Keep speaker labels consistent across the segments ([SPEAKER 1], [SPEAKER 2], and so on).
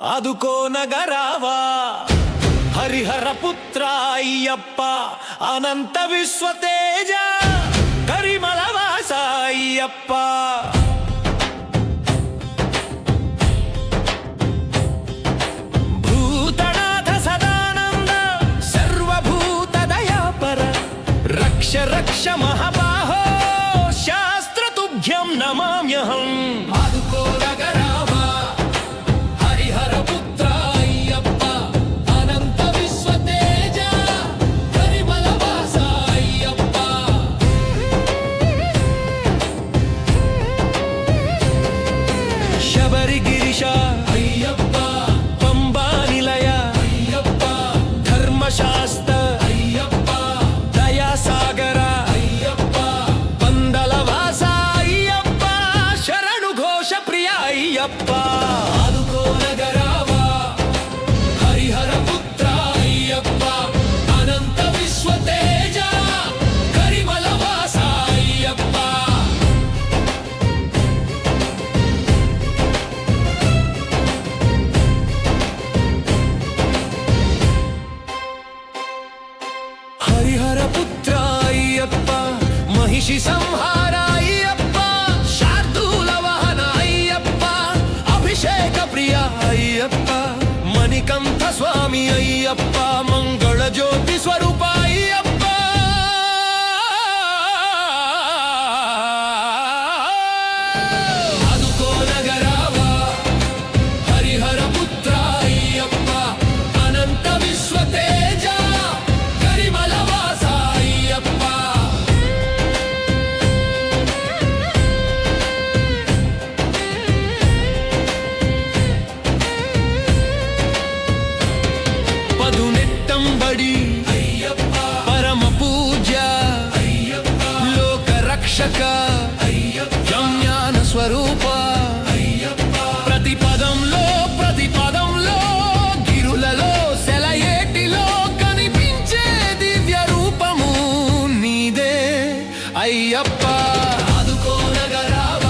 [SPEAKER 1] ಆದುಕೋ ನಗರಾವಾ ಹರಿಹರ ಪುತ್ರ ಅಯ್ಯಪ್ಪ ಅನಂತ ವಿಶ್ವತೇಜ ಕರಿಮಲ ವಾಸ ಅಯ್ಯಪ್ಪ ಭೂತನಾಥ ಸದಾನಂದ ಸರ್ವಭೂತ ದಯಾಪರ ರಕ್ಷ ರಕ್ಷ ಮಹಾಬಾಹೋ ಶಾಸ್ತ್ರ ತುಭ್ಯಂ ನಮಾಮ್ಯಹಂ ಆದುಕೋ ನಗರಾವ ಹರಿಹರ ಪುತ್ರ ಅಯ್ಯಪ್ಪ ಅನಂತ ವಿಶ್ವತೇಜ ಕರಿಮಲ ವಾಸ ಅಯ್ಯಪ್ಪ ಶಬರಿಗಿರಿಶ ಅಯ್ಯಪ್ಪ ಪಂಬಾ ನಿಲಯ ಅಯ್ಯಪ್ಪ ಧರ್ಮಶಾಸ್ತ್ರ ಅಯ್ಯಪ್ಪ ದಯಾಸಾಗರ ಅಯ್ಯಪ್ಪ ಪಂದಲ ವಾಸ ಅಯ್ಯಪ್ಪ ಶರಣು ಘೋಷ ಪ್ರಿಯ ಅಯ್ಯಪ್ಪ ಆದುಕೋ ನಗರಾವ ಹರಿಹರ ಪುತ್ರ ಅಯ್ಯಪ್ಪ ಅನಂತ ವಿಶ್ವತೇಜ ಕರಿಮಲ ವಾಸ ಅಯ್ಯಪ್ಪ ಹರಿಹರ ಪುತ್ರ ಅಯ್ಯಪ್ಪ ಮಹಿಷಿ ಸಂಹಾರ ಅಯ್ಯಪ್ಪ ಶಾರ್ದೂಲ ವಾಹನ ಅಯ್ಯಪ್ಪ ಅಭಿಷೇಕ ಪ್ರಿಯ ಅಯ್ಯಪ್ಪ ಮಣಿಕಂಠ ಸ್ವಾಮಿ ಅಯ್ಯಪ್ಪ ಮಂಗಳ ಜ್ಯೋತಿ ಸ್ವರೂಪ ಅಯ್ಯಪ್ಪ ಆದುಕೋ ನಗರಾವ ಹರಿಹರ ಪುತ್ರ ಅಯ್ಯಪ್ಪ ಅನಂತ ವಿಶ್ವತೇಜ ಕರಿಮಲ ವಾಸ ಅಯ್ಯಪ್ಪ ಪದುನೆಟ್ಟಂಬಡಿ ಅಯ್ಯಪ್ಪ ಪರಮ ಪೂಜ್ಯ ಅಯ್ಯಪ್ಪ ಲೋಕ ರಕ್ಷಕ ಅಯ್ಯಪ್ಪ ಜ್ಞಾನ ಸ್ವರೂಪ ಅಯ್ಯಪ್ಪ ప్రతిపదంలో గిరులలో సెలయేటిలో కనిపించే దివ్య రూపము నీదే అయ్యప్ప ఆదుకో నగరావ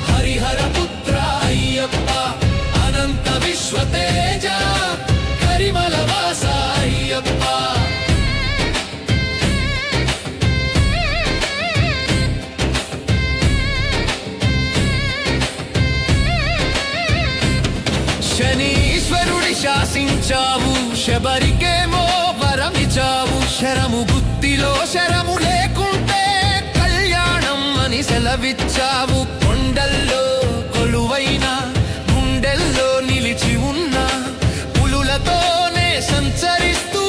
[SPEAKER 1] హరిహర పుత్ర అయ్యప్ప అనంత విశ్వతేజ కరిమల వాస అయ్యప్ప శనీశ్వరుడి శాసించావు శబరికేమో వరమిచావు శరము గుత్తిలో శరము లేకుంటే కళ్యాణం అని సెలవిచ్చావు కొండల్లో కొలువైన గుండెల్లో నిలిచి ఉన్న పులులతోనే సంచరిస్తూ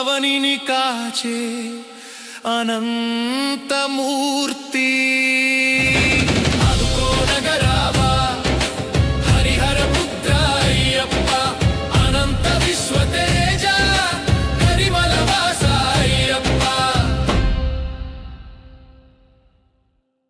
[SPEAKER 1] అవనిని కాచే అనంతమూర్తి